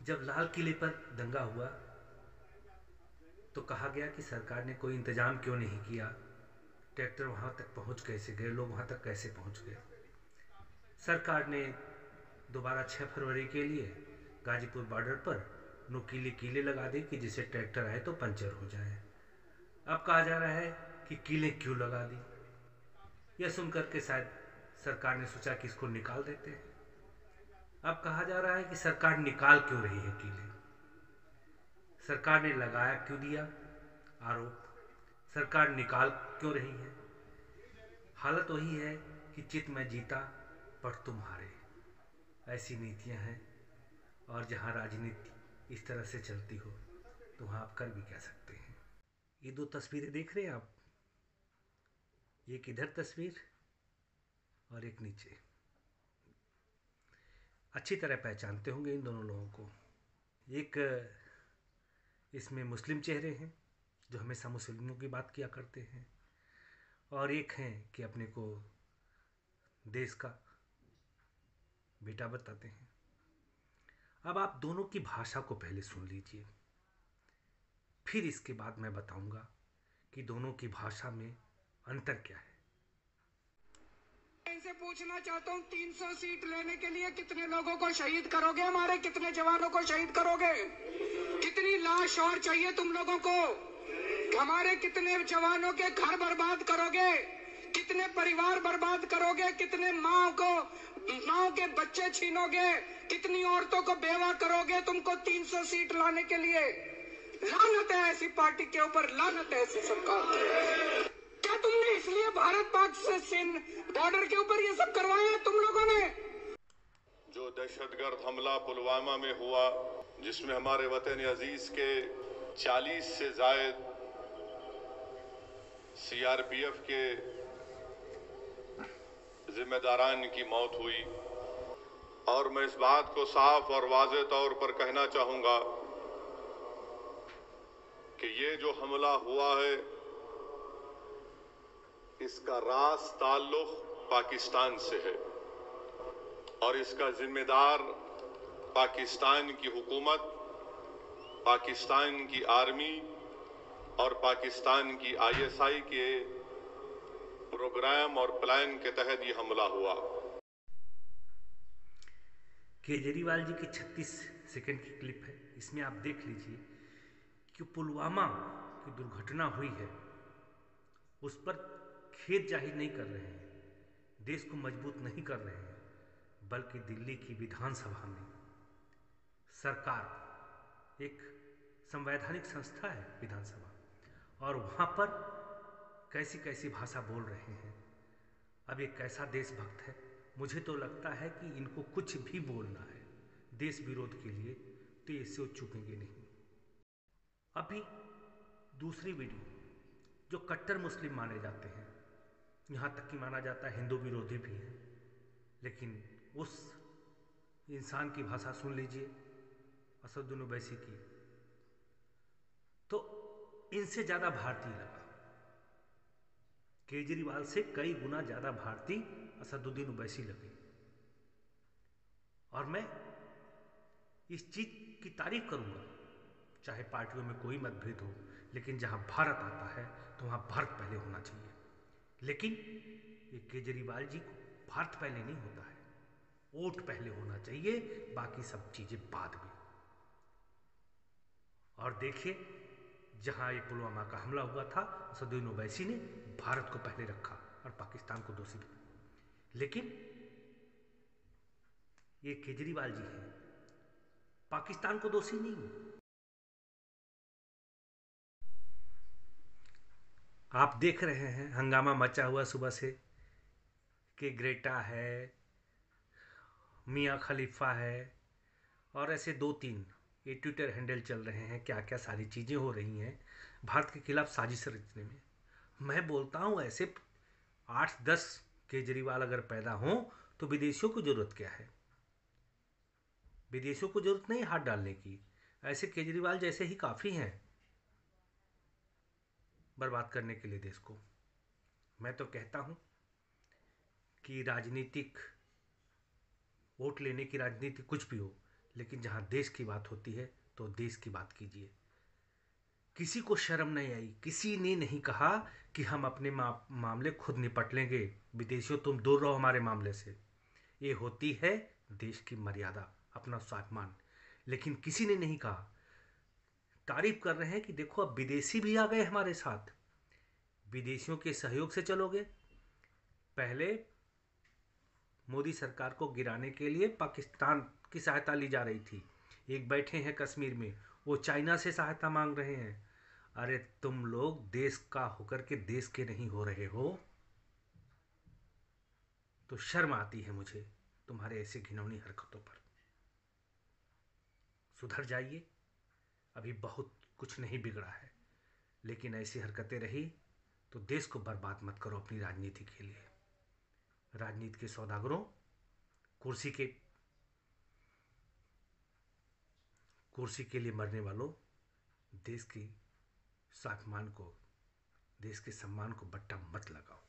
जब लाल किले पर दंगा हुआ तो कहा गया कि सरकार ने कोई इंतज़ाम क्यों नहीं किया, ट्रैक्टर वहाँ तक पहुँच कैसे गए, लोग वहाँ तक कैसे पहुँच गए। सरकार ने दोबारा 6 फरवरी के लिए गाजीपुर बॉर्डर पर नुकीले कीले लगा दी कि जिससे ट्रैक्टर आए तो पंचर हो जाए। अब कहा जा रहा है कि कीले क्यों लगा दी। यह सुनकर के शायद सरकार ने सोचा कि इसको निकाल देते हैं। अब कहा जा रहा है कि सरकार निकाल क्यों रही है कीले, सरकार ने लगाया क्यों दिया आरोप, सरकार निकाल क्यों रही है। हालत वही है कि चित में जीता पर तुम हारे, ऐसी नीतियां हैं। और जहां राजनीति इस तरह से चलती हो तो वहां आप कर भी क्या सकते हैं। ये दो तस्वीरें देख रहे हैं आप, एक इधर तस्वीर और एक नीचे। अच्छी तरह पहचानते होंगे इन दोनों लोगों को। एक इसमें मुस्लिम चेहरे हैं जो हमेशा मुस्लिमों की बात किया करते हैं, और एक हैं कि अपने को देश का बेटा बताते हैं। अब आप दोनों की भाषा को पहले सुन लीजिए, फिर इसके बाद मैं बताऊंगा कि दोनों की भाषा में अंतर क्या है। इनसे पूछना चाहता हूँ, 300 सीट लेने के लिए कितने लोगों को शहीद करोगे? हमारे कितने जवानों को शहीद करोगे? कितनी लाश और चाहिए तुम लोगों को? हमारे कितने जवानों के घर बर्बाद करोगे? कितने परिवार बर्बाद करोगे? कितने माँ के बच्चे छीनोगे? कितनी औरतों को बेवा करोगे तुमको 300 सीट लाने के लिए? लानत है ऐसी पार्टी के ऊपर, लानत है ऐसी सरकार की। क्या तुमने इसलिए भारत पाक से बॉर्डर के ऊपर ये सब करवाया तुम लोगों ने? जो दहशतगर्द हमला पुलवामा में हुआ, जिसमें हमारे वतन अजीज के 40 से जायद सीआरपीएफ के जिम्मेदारान की मौत हुई, और मैं इस बात को साफ और वाज़ेह तौर पर कहना चाहूंगा कि ये जो हमला हुआ है इसका रास ताल्लुक पाकिस्तान से है, और इसका जिम्मेदार पाकिस्तान की हुकूमत, पाकिस्तान की आर्मी और पाकिस्तान की आईएसआई के प्रोग्राम और प्लान के तहत ये हमला हुआ। केजरीवाल जी की 36 सेकंड की क्लिप है, इसमें आप देख लीजिए कि पुलवामा की दुर्घटना हुई है उस पर खेद जाहिर नहीं कर रहे हैं, देश को मजबूत नहीं कर रहे हैं, बल्कि दिल्ली की विधानसभा में सरकार, एक संवैधानिक संस्था है विधानसभा, और वहाँ पर कैसी कैसी भाषा बोल रहे हैं। अब ये कैसा देशभक्त है। मुझे तो लगता है कि इनको कुछ भी बोलना है देश विरोध के लिए तो इससे वो चूकेंगे नहीं। अभी दूसरी वीडियो, जो कट्टर मुस्लिम माने जाते हैं, यहाँ तक कि माना जाता है हिंदू विरोधी भी हैं, लेकिन उस इंसान की भाषा सुन लीजिए असदुद्दीन ओवैसी की, तो इनसे ज़्यादा भारतीय लगा। केजरीवाल से कई गुना ज़्यादा भारतीय असदुद्दीन ओवैसी लगे। और मैं इस चीज़ की तारीफ करूंगा, चाहे पार्टियों में कोई मतभेद हो, लेकिन जहां भारत आता है तो वहां भारत पहले होना चाहिए। लेकिन ये केजरीवाल जी को भारत पहले नहीं होता है, वोट पहले होना चाहिए, बाकी सब चीज़ें बाद में। और देखिए, जहां ये पुलवामा का हमला हुआ था, असदुद्दीन ओवैसी ने भारत को पहले रखा और पाकिस्तान को दोषी बनाया। लेकिन ये केजरीवाल जी हैं, पाकिस्तान को दोषी नहीं। आप देख रहे हैं हंगामा मचा हुआ सुबह से कि ग्रेटा है, मियाँ खलीफा है, और ऐसे 2-3 ये ट्विटर हैंडल चल रहे हैं, क्या क्या सारी चीज़ें हो रही हैं भारत के खिलाफ साजिश रचने में। मैं बोलता हूँ ऐसे 8-10 केजरीवाल अगर पैदा हों तो विदेशियों को ज़रूरत क्या है? विदेशियों को ज़रूरत नहीं हाथ डालने की, ऐसे केजरीवाल जैसे ही काफ़ी हैं बर्बाद करने के लिए देश को। मैं तो कहता हूँ कि राजनीतिक वोट लेने की राजनीति कुछ भी हो, लेकिन जहाँ देश की बात होती है तो देश की बात कीजिए। किसी को शर्म नहीं आई, किसी ने नहीं कहा कि हम अपने मामले खुद निपट लेंगे, विदेशियों तुम दूर रहो हमारे मामले से। ये होती है देश की मर्यादा, अपना स्वाभिमान। लेकिन किसी ने नहीं कहा। तारीफ कर रहे हैं कि देखो अब विदेशी भी आ गए हमारे साथ, विदेशियों के सहयोग से चलोगे। पहले मोदी सरकार को गिराने के लिए पाकिस्तान की सहायता ली जा रही थी, एक बैठे हैं कश्मीर में, वो चाइना से सहायता मांग रहे हैं। अरे तुम लोग देश का होकर के देश के नहीं हो रहे हो, तो शर्म आती है मुझे तुम्हारे ऐसे घिनौनी हरकतों पर। सुधर जाइए, अभी बहुत कुछ नहीं बिगड़ा है, लेकिन ऐसी हरकतें रही तो देश को बर्बाद मत करो अपनी राजनीति के लिए। राजनीति के सौदागरों, कुर्सी के लिए मरने वालों, देश की स्वाभिमान को, देश के सम्मान को बट्टा मत लगाओ।